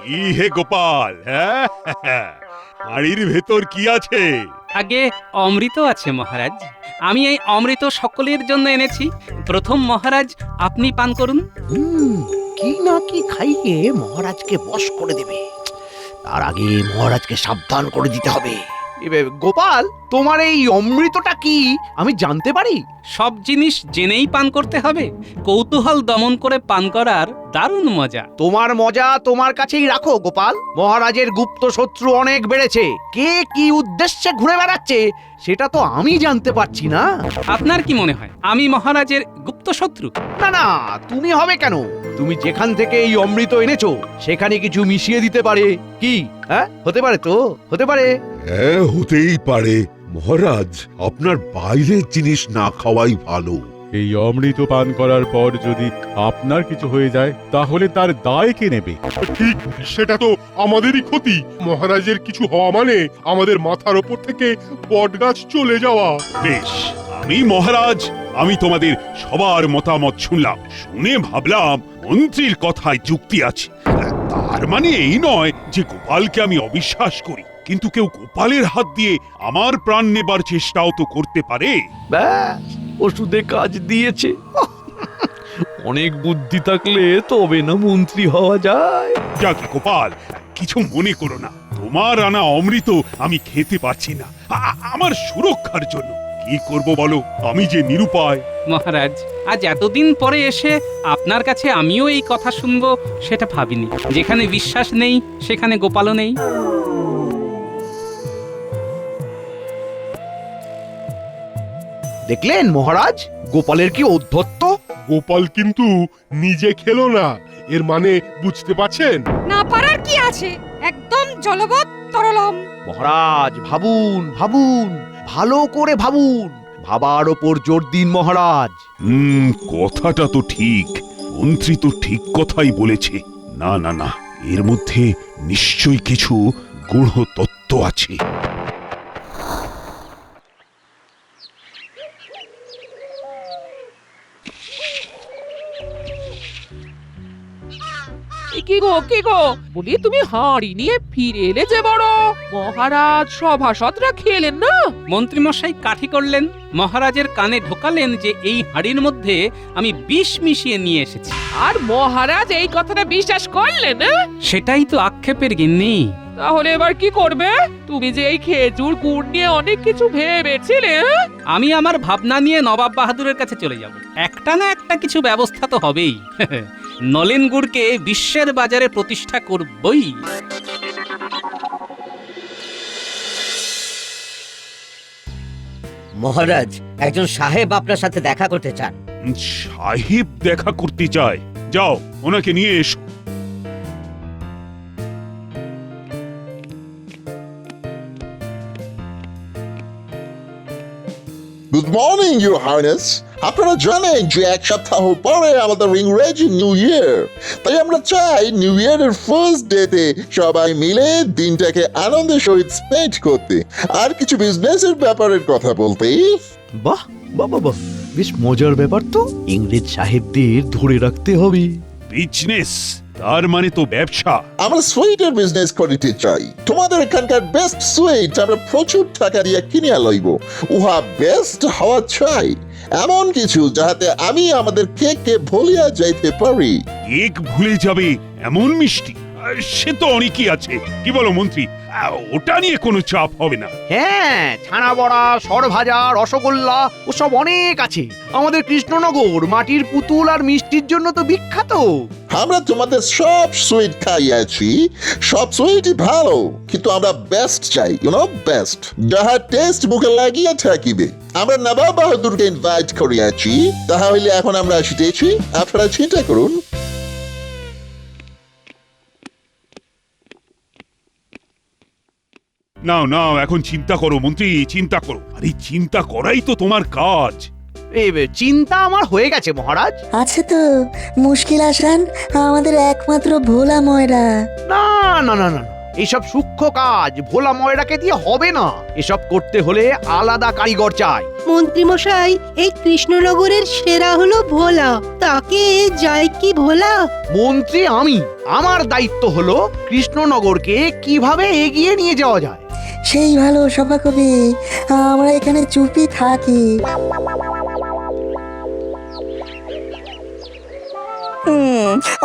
কি হে গোপাল, হ্যাঁ? হাড়ির ভেতর কি আছে? আগে অমৃত আছে মহারাজ। আমি এই অমৃত সকলের জন্য এনেছি। প্রথম মহারাজ আপনি পান করুন। কি না কি খাইয়ে মহারাজকে বশ করে দেবে, তার আগে মহারাজকে সাবধান করে দিতে হবে। গোপাল, তোমার এই অমৃতটা কি আমি জানতে পারি? সব জিনিস জেনেই পান করতে হবে। কৌতূহল দমন করে পান করার দারুণ মজা। তোমার মজা তোমার কাছেই রাখো গোপাল। মহারাজের গুপ্ত শত্রু অনেক বেড়েছে। কে কি উদ্দেশ্যে ঘুরে বেড়াচ্ছে সেটা তো আমি জানতে পারছি না। আপনার কি মনে হয় আমি মহারাজের গুপ্ত শত্রু? না না, তুমি হবে কেন? তুমি যেখান থেকে এই অমৃত এনেছো সেখানে কিছু মিশিয়ে দিতে পারে কি? হ্যাঁ, হতে পারে তো, হতে পারে। হ্যাঁ, হতেই পারে মহারাজ। আপনার বাইরের জিনিস না খাওয়াই ভালো। এই অমৃত পান করার পর যদি আপনার কিছু হয়ে যায় তাহলে তার দায় কে নেবে? ঠিক, সেটা তো আমাদেরই ক্ষতি। মহারাজের কিছু হওয়া মানে আমাদের মাথার ওপর থেকে বটগাছ চলে যাওয়া। বেশ, আমি মহারাজ, আমি তোমাদের সবার মতামত শুনলাম। শুনে ভাবলাম মন্ত্রীর কথায় যুক্তি আছে। তার মানে এই নয় যে গোপালকে আমি অবিশ্বাস করি, কিন্তু কেউ গোপালের হাত দিয়ে আমার প্রাণ নেবার চেষ্টাও তো করতে পারে। ব্যাস, ওষুধে কাজ দিয়েছে। অনেক বুদ্ধি থাকলে তবে না মন্ত্রী হওয়া যায়। যাক গোপাল, কিছু মনে করো না। তোমার আনা অমৃত আমি খেতে পারছি না, আমার সুরক্ষার জন্য। কি করব বলো, আমি যে নিরুপায়। মহারাজ, আজ এতদিন পরে এসে আপনার কাছে আমিও এই কথা শুনবো সেটা ভাবিনি। যেখানে বিশ্বাস নেই সেখানে গোপালও নেই। দেখলেন মহারাজ, গোপালের কি ঔদ্ধত্য। গোপাল কিন্তু নিজে খেলো না, এর মানে বুঝতে পারছেন? না পারার কি আছে, একদম জলবৎ তরলম। মহারাজ ভাবুন ভাবুন, ভালো করে ভাবুন। ভাবার ওপর জোর দিন মহারাজ। কথাটা তো ঠিক। মন্ত্রী তো ঠিক কথাই বলেছে। না না না, এর মধ্যে নিশ্চয়ই কিছু গূঢ় তত্ত্ব আছে। কি গো বলি, তুমি হাঁড়ি নিয়ে ফিরে এলে যে বড়? মহারাজ সভাসদরা খেলেন না? মন্ত্রী মশাই কাঠি করলেন, মহারাজের কানে ঢোকালেন যে এই হাড়ির মধ্যে আমি বিষ মিশিয়ে নিয়ে এসেছি। আর মহারাজ এই কথাটা বিশ্বাস করলেন না? সেটাই তো আক্ষেপের গিন্নি। তাহলে এবার কি করবে? তুমি যে এই খেজুর গুড় নিয়ে অনেক কিছু ভেবেছিলে। আমি আমার ভাবনা নিয়ে নবাব বাহাদুরের কাছে চলে যাব। একটা না একটা কিছু ব্যবস্থা তো হবেই। নলেন গুড়কে বিশ্বের বাজারে প্রতিষ্ঠা করবই। মহারাজ, একজন সাহেব আপনার সাথে দেখা করতে চান। সাহেব দেখা করতে চায়? যাও, ওনাকে নিয়ে এসো। Good morning your highness. আপনারা জানেন যে এক সপ্তাহ পরে আমাদের ইংরেজি নিউ ইয়ার, তাই আমরা চাই নিউ ইয়ারের ফার্স্ট ডেতে সবাই মিলে দিনটাকে আনন্দের সহিত স্পেন্ড করতে আর কিছু বিজনেসের ব্যাপারের কথা বলতে। বাহ বাহ বাহ, বেশ মজার ব্যাপার তো। ইংরেজ সাহেবদের ধরে রাখতে হবে। বিজনেস তার মানে তো ব্যবসা। আমরা সুইটের বিজনেস করতে চাই। তোমাদের এখানকার বেস্ট সুইট আমরা প্রচুর টাকা দিয়ে কিনে লইব। উহা বেস্ট হওয়া চাই, এমন কিছু যাহাতে আমি আমাদের কেককে ভুলিয়া যাইতে পারি। কেক ভুলে যাবে এমন মিষ্টি? সে তো অনেকই আছে। কি বলো মন্ত্রী, ওটা নিয়ে কোনো চাপ হবে না। হ্যাঁ, ছানা বড়া, সরভাজা, রসগোল্লা ওসব অনেক আছে। আমাদের কৃষ্ণনগর মাটির পুতুল আর মিষ্টির জন্য তো বিখ্যাত। আমরা তোমাদের সব সুইট খাইয়াছি, সব সুইটই ভালো, কিন্তু আমরা বেস্ট চাই, বেস্ট, যাহার টেস্ট মুখে লাগিয়া থাকিবে। আমরা নবাব বাহাদুরকে ইনভাইট করিয়াছি, তাহা হইলে এখন আমরা আসিতেছি, আপনারা চিন্তা করুন। নাও নাও, এখন চিন্তা করো মন্ত্রী, চিন্তা করো। আরে চিন্তা করাই তো তোমার কাজ। এই চিন্তা আমার হয়ে গেছে মহারাজ। আছে তো মুশকিল আসান, আমাদের একমাত্র ভোলা ময়রা। না না না না, এইসব সূক্ষ্ম কাজ ভোলা ময়রাকে দিয়ে হবে না। এসব করতে হলে আলাদা কারিগর চাই। মন্ত্রীমশাই, এই কৃষ্ণনগরের সেরা হলো ভোলা, তাকে যায় কি ভোলা? মন্ত্রী আমি, আমার দায়িত্ব হলো কৃষ্ণনগরকে কিভাবে এগিয়ে নিয়ে যাওয়া যায়। সেই ভালো সভাকবি, আমরা এখানে চুপি থাকি।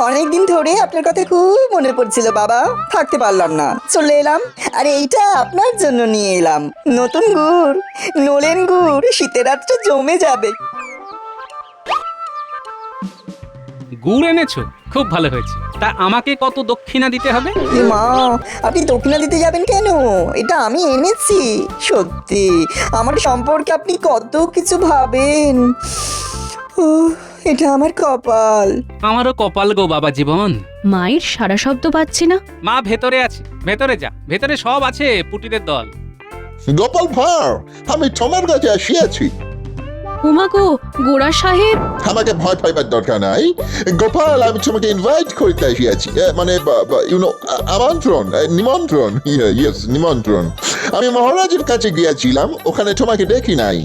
অনেকদিন ধরে আপনার কথা খুব মনে পড়ছিল বাবা, থাকতে পারলাম না, চলে এলাম। আর এইটা আপনার জন্য নিয়ে এলাম, নতুন গুড়, নলেন গুড়, শীতের রাতটা জমে যাবে। গুড় এনেছো, খুব ভালো হয়েছে। তা আমাকে কত দক্ষিণা দিতে হবে? এ মা, আপনি দক্ষিণা দিতে যাবেন কেন? এটা আমি এনেছি। সত্যি আমার সম্পর্কে আপনি কত কিছু ভাবেন। এটা আমার কপাল। আমারও কপাল গো বাবা জীবন। মায়ের সারা শব্দ পাচ্ছি না। মা ভেতরে আছে, ভেতরে যা, ভেতরে সব আছে পুটিদের দল। গোপাল ভাঁড়, আমি তোমার কাছে আসিয়াছি। উমাগো, গোড়া সাহেব। আমাকে ভয় পাইবার দরকার নাই গোপাল, আমি তোমাকে ইনভাইট করতে আসিয়াছি, মানে ইউনো আমন্ত্রণ, নিমন্ত্রণ। ইয়েস, নিমন্ত্রণ। আমি মহারাজের কাছে গিয়েছিলাম, ওখানে তোমাকে দেখি নাই,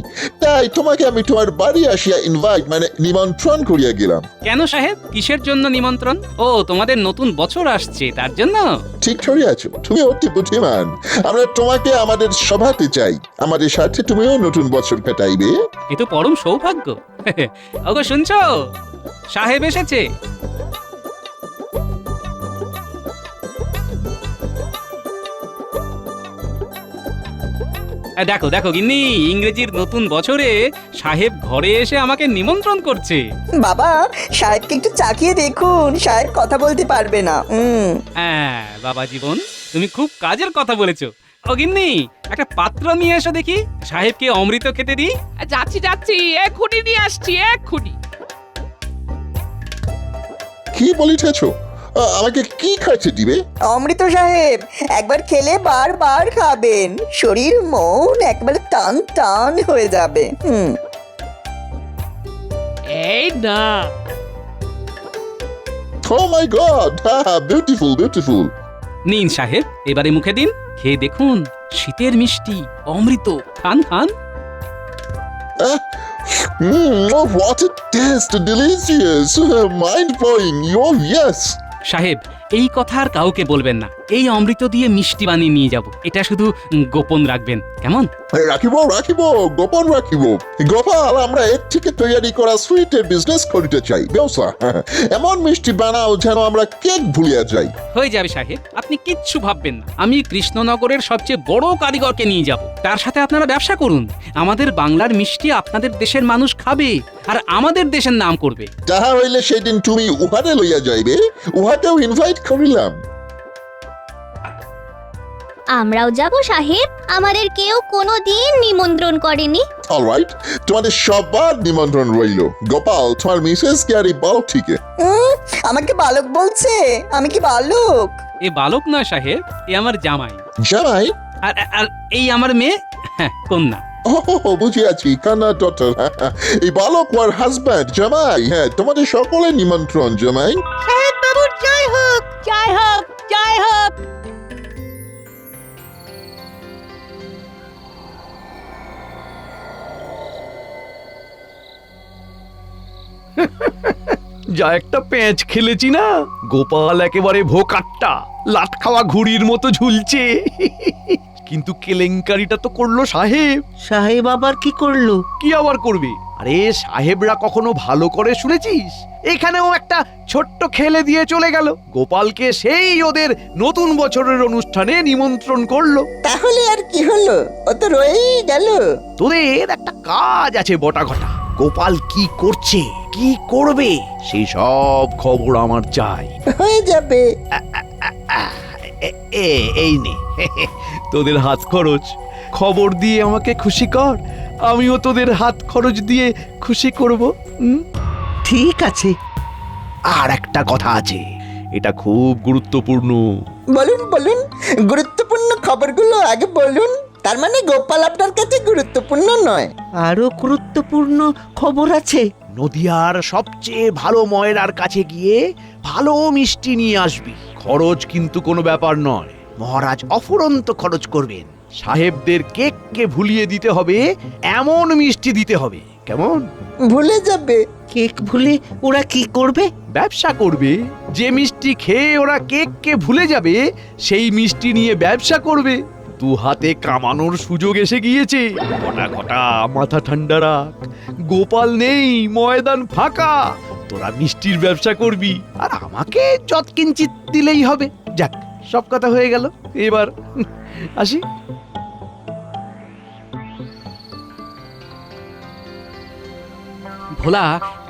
তাই তোমাকে আমি তোমার বাড়ি আসিয়া ইনভাইট মানে নিমন্ত্রণ করিয়া গেলাম। কেন সাহেব, কিসের জন্য নিমন্ত্রণ? ও, তোমাদের নতুন বছর আসছে তার জন্য? ঠিক ধরিয়াছ, তুমি অতি বুদ্ধিমান। আমরা তোমাকে আমাদের সভাতে চাই, আমাদের সাথে তুমিও নতুন বছর কাটাইবে। এ তো পরম সৌভাগ্য। ওগো শুনছো, সাহেব এসেছে। দেখো দেখো গিন্নি, ইংরেজির নতুন বছরে সাহেব ঘরে এসে আমাকে নিমন্ত্রণ করছে। বাবা, সাহেবকে একটু চাকিয়ে দেখুন, সাহেব কথা বলতে পারবে না। হ্যাঁ বাবা জীবন, তুমি খুব কাজের কথা বলেছো। ও গিন্নি, একটা পাত্র নিয়ে এসো দেখি, সাহেবকে অমৃত খেতে দিই। যাচ্ছি যাচ্ছি, এক্ষুনি নিয়ে আসছি, এক্ষুনি। কি বলিতেছ? আমাকে কি খাইতে দিবে? অমৃত সাহেব, একবার খেলে বারবার খাবেন, শরীর মন একবারে টান টান হয়ে যাবে। এই না। Oh my God! Beautiful, beautiful. নিন সাহেব, এবারে মুখে দিন, খেয়ে দেখুন, শীতের মিষ্টি অমৃত, খান খান। Oh, what a taste! Delicious! Mind-blowing! Oh, yes! সাহেব, এই কথা আর কাউকে বলবেন না। এই অমৃত দিয়ে মিষ্টি বানিয়ে নিয়ে যাব, এটা শুধু গোপন রাখবেন, কেমন? রাখিব, রাখিব, গোপন রাখিব। গোপাল, আমরা এর থেকে তৈরি করা সুইটের বিজনেস করতে চাই, ব্যবসা। এমন মিষ্টি বানাও যেন আমরা কেক ভুলিয়া যাই। হয়ে যাবে সাহেব, আপনি কিচ্ছু ভাববেন না। আমি কৃষ্ণনগরের সবচেয়ে বড় কারিগরকে নিয়ে যাব, তার সাথে আপনারা ব্যবসা করুন। আমাদের বাংলার মিষ্টি আপনাদের দেশের মানুষ খাবে, আর আমাদের দেশের নাম করবে। তাহা হইলে সেদিন তুমি উহারে লইয়া যাইবে, উহাকেও ইনভাইট করিলাম। আমরাও যাব সাহেব, আমাদের কেউ কোনোদিন নিমন্ত্রণ করেনি। অলরাইট, তোমাদের সবার নিমন্ত্রণ রইল। গোপাল, তোমার মিসেস কে আর এই বালক থেকে? আমাকে বালক বলছে? আমি কি বালক? এ বালক নয় সাহেব, এ আমার জামাই। জামাই? আর আর এই আমার মেয়ে, হ্যাঁ, কন্যা। ও, বুঝিয়াছি, কান্না ডটার। এই বালক ওর হাজব্যান্ড, জামাই। হ্যাঁ, তোমাদের সকলের নিমন্ত্রণ, জামাই। সাহেব বাবুর জয় হোক, জয় হোক, জয় হোক। যা একটা প্যাঁচ খেলেছি না, গোপাল একেবারে ভোকাট্টা, লাট খাওয়া ঘুড়ির মতো ঝুলছে। কিন্তু কেলেঙ্কারিটা তো করলো সাহেব। সাহেব আবার কি করলো? কি আবার করবে? আরে সাহেবরা কখনো ভালো করে শুনেছিস? এখানেও একটা ছোট্ট খেলে দিয়ে চলে গেল। গোপালকে সেই ওদের নতুন বছরের অনুষ্ঠানে নিমন্ত্রণ করলো। তাহলে আর কি হলো? ও তো রয়েই গেল। তোদের একটা কাজ আছে বটা ঘটা। গোপাল কি করছে, কি করবে, সেই সব খবর আমার চাই। হয়ে যাবে। এই নে তোদের হাত খরচ, খবর দিয়ে আমাকে খুশি কর, আমিও তোদের হাত খরচ দিয়ে খুশি করব। ঠিক আছে। আর একটা কথা আছে, এটা খুব গুরুত্বপূর্ণ। বলুন বলুন, গুরুত্বপূর্ণ খবরগুলো আগে বলুন। তার মানে গোপাল আপনার কাছে গুরুত্বপূর্ণ নয়? আরো গুরুত্বপূর্ণ খবর আছে। নদিয়ার সবচেয়ে ভালো ময়রার কাছে গিয়ে ভালো মিষ্টি নিয়ে আসবি। খরচ কিন্তু কোনো ব্যাপার নয়, মহারাজ অফুরন্ত খরচ করবেন। সাহেবদের কেককে ভুলিয়ে দিতে হবে এমন মিষ্টি দিতে হবে, কেমন? ভুলে যাবে? কেক ভুলে ওরা কি করবে? ব্যবসা করবে। যে মিষ্টি খেয়ে ওরা কেককে ভুলে যাবে সেই মিষ্টি নিয়ে ব্যবসা করবে। দু হাতে কামানোর সুযোগ এসে গিয়েছে। ঘটা ঘটা মাথা ঠান্ডা রাখ, গোপাল নেই, ময়দান ফাঁকা। তোরা মিষ্টির ব্যবসা করবি আর আমাকে যৎকিঞ্চিত দিলেই হবে। যাক, সব কথা হয়ে গেল। এবার আসি। ভোলা,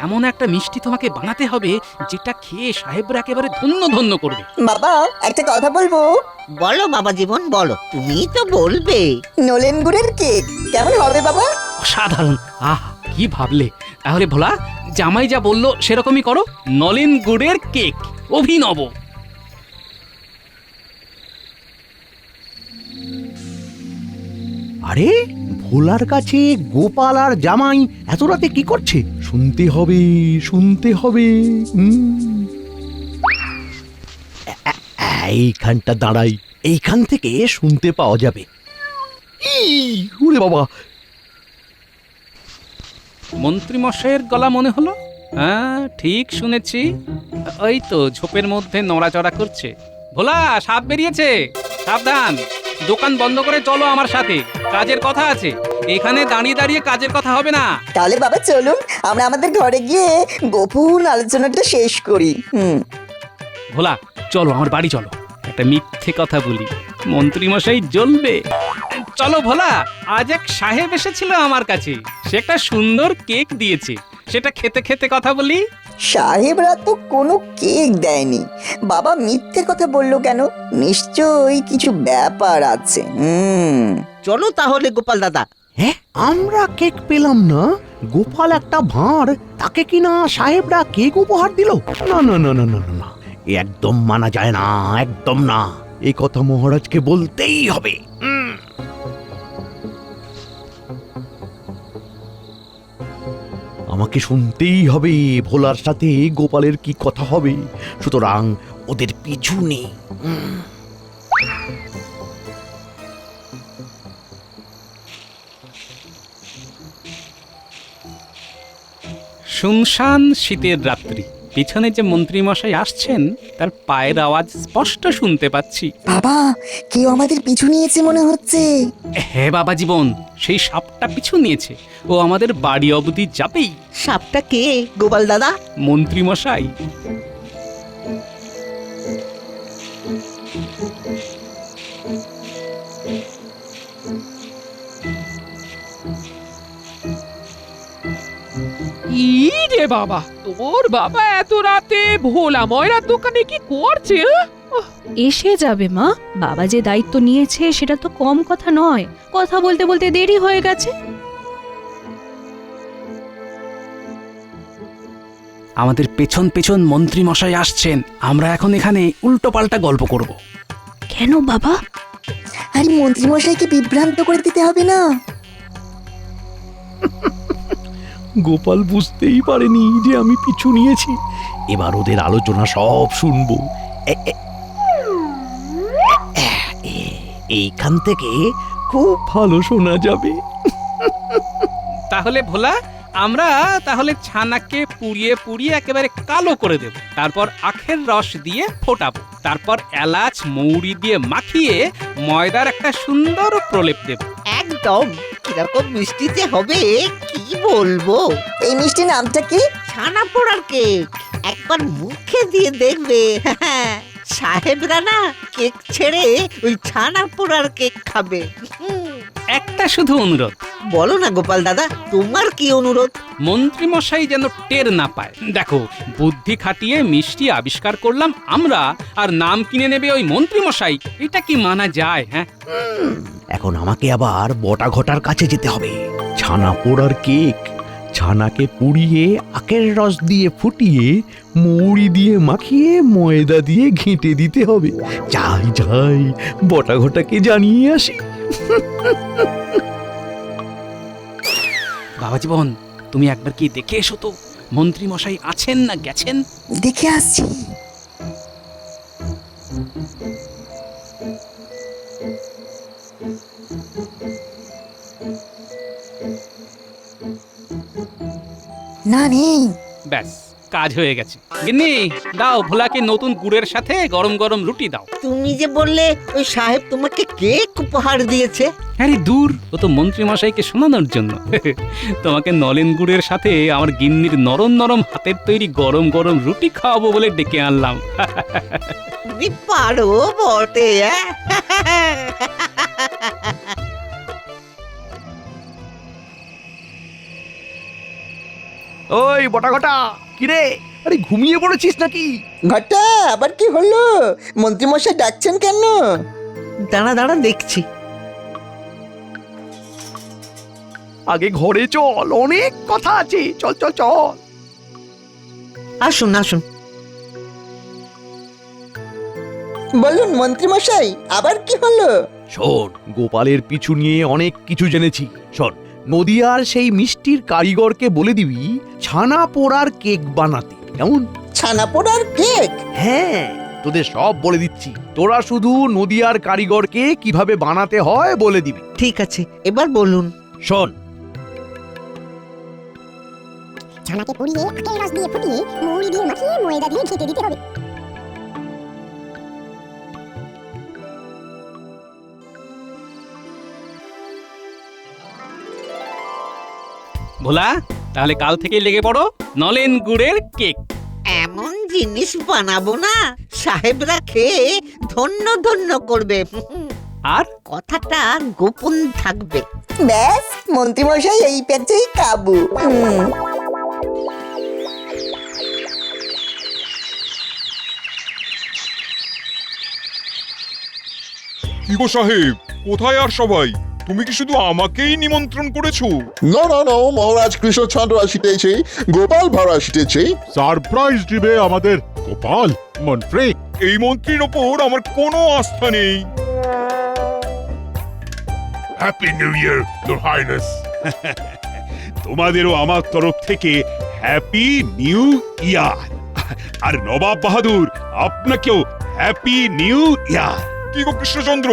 এমন একটা মিষ্টি তোমাকে বানাতে হবে যেটা খেয়ে সাহেবরা একেবারে ধন্য ধন্য করবে। বাবা, একটা কথা বলবো? বলো বাবা জীবন, বলো, তুমিই তো বলবে। নলেন গুড়ের কেক কেমন হবে বাবা? অসাধারণ। আহ, কি ভাবলে! তাহলে ভোলা, জামাই যা বললো সেরকমই করো। নলেন গুড়ের কেক, অভিনব। আরে, ভোলার কাছে গোপাল আর জামাই এত রাতে কি করছে? শুনতে হবে, শুনতে হবে। এইখানটা দাঁড়াই, এইখান থেকে শুনতে পাওয়া যাবে। ওরে বাবা! মন্ত্রী মশাইয়ের গলা মনে হলো। হ্যাঁ, ঠিক শুনেছি। ওই তো ঝোপের মধ্যে নড়াচড়া করছে। ভোলা, সাপ বেরিয়েছে, সাবধান। দোকান বন্ধ করে চলো আমার সাথে, কাজের কথা আছে। এখানে দাঁড়িয়ে দাঁড়িয়ে কাজের কথা হবে না। তাহলে বাবা চলুন, আমরা আমাদের ঘরে গিয়ে গোপন আলোচনাটা শেষ করি। ভোলা, চলো আমার বাড়ি চলো, একটা মিথ্যে কথা বলি, মন্ত্রী মশাই জ্বলবে। চলো ভোলা, আজ এক সাহেব এসেছিল আমার কাছে, সে একটা সুন্দর কেক দিয়েছে, সেটা খেতে খেতে কথা বলি। সাহেবরা তো কোনো কেক দেয়নি। বাবা মিথ্যে কথা বললো কেন? নিশ্চয়ই কিছু ব্যাপার আছে। চলো তাহলে গোপাল দাদা। হ্যাঁ, আমরা কেক পেলাম না, গোপাল একটা ভাঁড়, তাকে কিনা সাহেবরা কেক উপহার দিল? না না না না না না না, এ একদম মানা যায় না, একদম না। এই কথা মহারাজকে বলতেই হবে। আমাকে শুনতেই হবে ভোলার সাথে গোপালের কি কথা হবে। সুতরাং ওদের পিছু নেই। শুনশান শীতের রাত্রি, পিছনে যে মন্ত্রী মশাই আসছেন তার পায়ের আওয়াজ স্পষ্ট শুনতে পাচ্ছি। বাবা, কেউ আমাদের পিছু নিয়েছে মনে হচ্ছে। হ্যাঁ বাবা জীবন, সেই সাপটা পিছু নিয়েছে, ও আমাদের বাড়ি অবধি যাবেই। সাপটা কে গোপাল দাদা? মন্ত্রী মশাই। রে বাবা, তোর বাবা এত রাতে ভোলা ময়রার দোকানে কি করছে? এসে যাবে মা, বাবা যে দায়িত্ব নিয়েছে সেটা তো কম কথা নয়। কথা বলতে বলতে দেরি হয়ে গেছে। আমাদের পেছন পেছন মন্ত্রী মশাই আসছেন, আমরা এখন এখানে উল্টো পাল্টা গল্প করব। কেন বাবা? আরে মন্ত্রী মশাইকে বিভ্রান্ত করে দিতে হবে না। গোপাল বুঝতেই পারেনি যে আমি পিছু নিয়েছি। এবার ওদের আলোচনা সব শুনবো। এইখান থেকে খুব ভালো শোনা যাবে। তাহলে ভোলা, আমরা তাহলে ছানাকে পুড়িয়ে পুড়িয়ে একেবারে কালো করে দেব, তারপর আখের রস দিয়ে ফোটাবো, তারপর এলাচ মৌরি দিয়ে মাখিয়ে ময়দার একটা সুন্দর প্রলেপ দেব। একদম। কিরকম মিষ্টি যে হবে কি বলবো। এই মিষ্টি নামটা কি? ছানা পোড়ার কেক। একবার মুখে দিয়ে দেখবে, সাহেবরা না কেক ছেড়ে ওই ছানা পোড়ার কেক খাবে। একটা শুধু অনুরোধ। বলো না গোপাল দাদা, তোমার কি অনুরোধ? মন্ত্রী মশাই যেন টের না পায়। দেখো, বুদ্ধি খাটিয়ে মিষ্টি আবিষ্কার করলাম আমরা, আর নাম কিনে নেবে ওই মন্ত্রী মশাই, এটা কি মানা যায়? হ্যাঁ, এখন আমাকে আবার বটা ঘটার কাছে যেতে হবে। ছানা পোড়ার কেক, ছানাকে পুড়িয়ে আখের রস দিয়ে ফুটিয়ে মৌরি দিয়ে মাখিয়ে ময়দা দিয়ে ঘেঁটে দিতে হবে। যাই যাই, বটা ঘটাকে জানিয়ে আসি। বাবা জীবন, তুমি একবার কি দেখে এসো তো, মন্ত্রী মশাই আছেন না গেছেন? দেখে আসছি। না নেই। ব্যাস কাজ হয়ে গেছে। গিন্নি, দাও ভোলাকে নতুন গুড়ের সাথে গরম গরম রুটি দাও। তুমি যে বললে ওই সাহেব তোমাকে কেক উপহার দিয়েছে। আরে দূর, ও তো মন্ত্রী মশাইকে শোনানোর জন্য। তোমাকে নলেন গুড়ের সাথে আমার গিন্নির নরম নরম হাতের তৈরি গরম গরম রুটি খাওয়াবো বলে ডেকে আনলাম। তুমি পারো বটে। ওই বটা ঘটা, কিরে, আরে ঘুমিয়ে পড়েছিস নাকি? ঘটা আবার কি হলো? মন্ত্রীমশাই ডাকছেন কেন? দাঁড়া দাঁড়া দেখছি। আগে ঘরে চল, অনেক কথা আছে। চল চল চল। আসুন আসুন। বলুন মন্ত্রীমশাই, আবার কি হলো? শোন, গোপালের পিছু নিয়ে অনেক কিছু জেনেছি। শোন, নদিয়ার সেই মিষ্টির কারিগরকে বলে দিবি ছানা পোড়ার কেক বানাতে, কেমন? ছানা পোড়ার কেক? হ্যাঁ, তোদের সব বলে দিচ্ছি। তোরা শুধু নদিয়ার কারিগরকে কিভাবে বানাতে হয় বলে দিবি। ঠিক আছে, এবার বলুন। শোন, ছানাকে পুড়িয়ে আখের রস দিয়ে ফুটিয়ে মৌরি দিয়ে মাখিয়ে ময়দা দিয়ে ঘেঁটে দিতে হবে। ভোলা, তাহলে কাল থেকেই লেগে পড়ো নলেন গুড়ের কেক। এমন জিনিস বানাবো না সাহেবরা খেয়ে ধন্য ধন্য করবে। আর কথাটা গোপন থাকবে। ব্যাস, মন্ত্রীমশাই এই প্যাচেই কাবু। কি গো সাহেব, কোথায় আর সবাই? তুমি কি শুধু আমাকেই নিমন্ত্রণ করেছো? No, no, no, মহারাজ কৃষ্ণচন্দ্র আসিতেছে, গোপাল ভাঁড় আসিতেছে। সারপ্রাইজ দিবে আমাদের গোপাল মন্ত্রী। এই মন্ত্রীর ওপর আমার কোনো আস্থা নেই। Happy new year, your highness. তোমাদেরও আমার তরফ থেকে হ্যাপি নিউ ইয়ার। আর নবাব বাহাদুর, আপনাকেও হ্যাপি নিউ ইয়ার। কি গো কৃষ্ণচন্দ্র,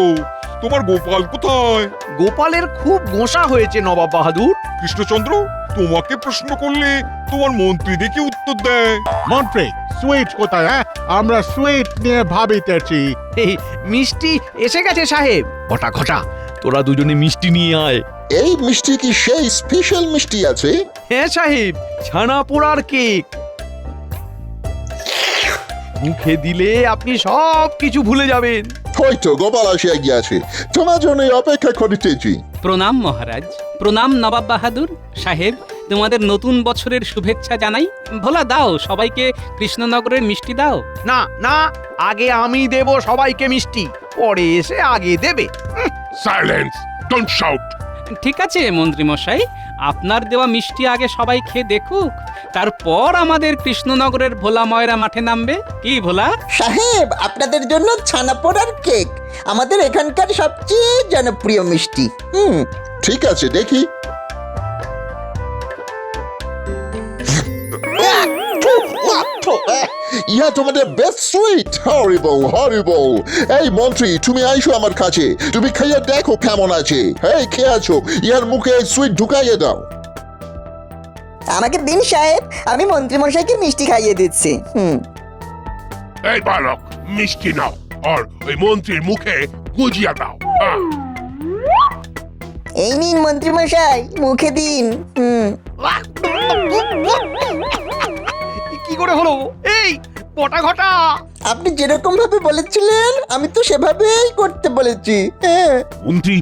তোমার গোপাল কোথায়? গোপালের খুব গোসা হয়েছে নবাব বাহাদুর। কৃষ্ণচন্দ্র, তোমাকে প্রশ্ন করলে তোমার মন্ত্রী দেখে উত্তর দেয়। মন্ত্রী, সুইট কোথায়? হ্যাঁ, আমরা সুইট নিয়ে ভাবিতেছি। এই মিষ্টি এসে গেছে সাহেব। ঘটা ঘটা, তোরা দুজনে মিষ্টি নিয়ে আয়। এই মিষ্টি কি সেই স্পেশাল মিষ্টি আছে? হ্যাঁ সাহেব, ছানা পোড়ার কেক। মুখে দিলে আপনি সব কিছু ভুলে যাবেন। হয়তো গোপাল আসিয়া গিয়াছে, তোমার জন্য অপেক্ষা করিতেছি। প্রণাম মহারাজ, প্রণাম নবাব বাহাদুর সাহেব। তোমাদের নতুন বছরের শুভেচ্ছা জানাই। ভোলা, দাও সবাইকে কৃষ্ণনগরের মিষ্টি দাও। না না, আগে আমি দেব সবাইকে মিষ্টি, পরে এসে আগে দেবে। Silence, don't shout. ঠিক আছে মন্ত্রী মশাই, আপনার দেওয়া মিষ্টি আগে সবাই খেয়ে দেখুক, তারপর আমাদের কৃষ্ণনগরের ভোলা ময়রা মাঠে নামবে। কি ভোলা? সাহেব, আপনাদের জন্য ছানা পোড়ার কেক আমাদের এখানকার সবচেয়ে জনপ্রিয় মিষ্টি। ঠিক আছে, দেখি। ইহা তোমাদের বেস্ট সুইট। হরিবল হরিবল। এই মন্ত্রী, তুমি আইসো আমার কাছে, তুমি খাইয়া দেখো কেমন আছে। এই খেয়ে আছো, ইহার মুখে সুইট ঢুকাইয়ে দাও। আমাকে দিন সাহেব, আমি মন্ত্রীমশাইকে মিষ্টি খাইয়ে দিচ্ছি। এই বালক, মিষ্টি নাও আর ওই মন্ত্রীর মুখে গুজিয়া দাও। এই নিন মন্ত্রীমশাই, মুখে দিন। কি করে হলো? এই বটা ঘটা, আপনি যেরকম ভাবে বলেছিলেন আমি তো সেভাবেই করতে বলেছি। হ্যাঁ। মন্ত্রী,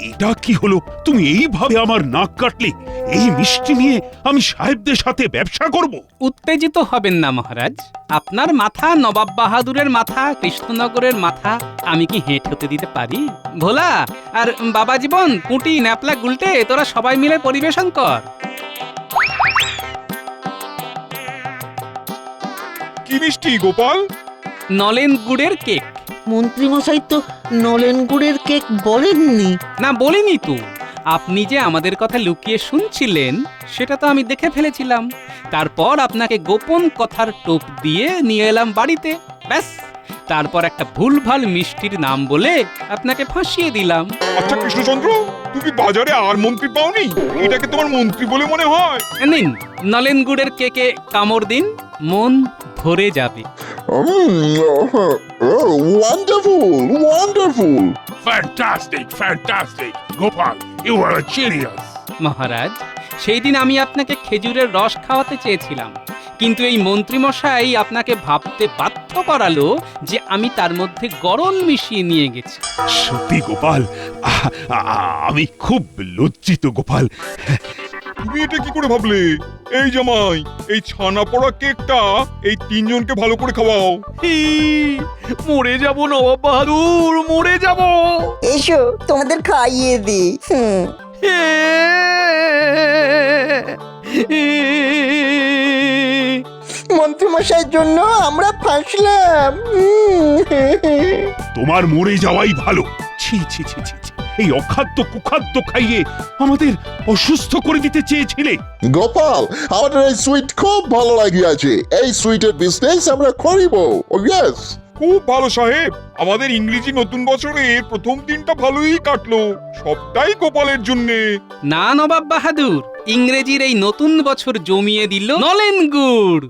এটা কি হলো? তুমি এইভাবে আমার নাক কাটলে? এই মিষ্টি নিয়ে আমি সাহেবদের সাথে ব্যবসা করব? উত্তেজিত হবেন না মহারাজ। আপনার মাথা নবাব বাহাদুরের মাথা, কৃষ্ণনগরের মাথা আমি কি হেঁট হতে দিতে পারি? ভোলা আর বাবা জীবন, পুঁটি, ন্যাপলা, গুলটে, তোরা সবাই মিলে পরিবেশন কর। কি মিষ্টি গোপাল? নলেন গুড়ের কেক। মন্ত্রী মশাই তো নলেন গুড়ের কেক বলেননি। না, বলিনি তো। আপনি যে আমাদের কথা লুকিয়ে শুনছিলেন সেটা তো আমি দেখে ফেলেছিলাম। তারপর আপনাকে গোপন কথার টোপ দিয়ে নিয়ে এলাম বাড়িতে। ব্যাস, তারপর একটা ভুলভাল মিষ্টির নাম বলে আপনাকে ফাঁসিয়ে দিলাম। আচ্ছা কৃষ্ণচন্দ্র, তুমি বাজারে আর মন্ত্রী পাওনি? এটাকে তোমার মন্ত্রী বলে মনে হয়? নিন নলেন গুড়ের কেকে কামড় দিন, মন ভরে যাবে। Wonderful wonderful. Fantastic fantastic Gopal, you are a genius. মহারাজ, সেই দিন আমি আপনাকে খেজুরের রস খাওয়াতে চেয়েছিলাম, কিন্তু এই মন্ত্রীমশাই আপনাকে ভাবতে বাধ্য করালো যে আমি তার মধ্যে গরম মিশিয়ে নিয়ে গেছি। সত্যি গোপাল, আমি খুব লজ্জিত গোপাল। তুমি এটা কি করে ভাবলে? এই জামাই, এই ছানা পড়া কেকটা এই তিনজনকে ভালো করে খাওয়াও। মরে যাব নবাব বাহাদুর, মরে যাব। এসো তোমাদের খাইয়ে দি। মন্ত্রীমশাইয়ের জন্য আমরা ফাঁসলাম। তোমার মরে যাওয়াই ভালো। ছি ছি ছি ছি ছি। এই অখাদ্য কুখাদ্য খাইয়ে আমাদের অসুস্থ করে দিতে চেয়েছিলে। গোপাল, আমাদের এই সুইট খুব ভালো লাগিয়াছে। এই সুইটের বিজনেস আমরা করিব। ও ইয়েস। খুব ভালো সাহেব, আমাদের ইংরেজি নতুন বছরের প্রথম দিনটা ভালোই কাটলো, সবটাই গোপালের জন্যে। না নবাব বাহাদুর, ইংরেজির এই নতুন বছর জমিয়ে দিল নলেন গুড়।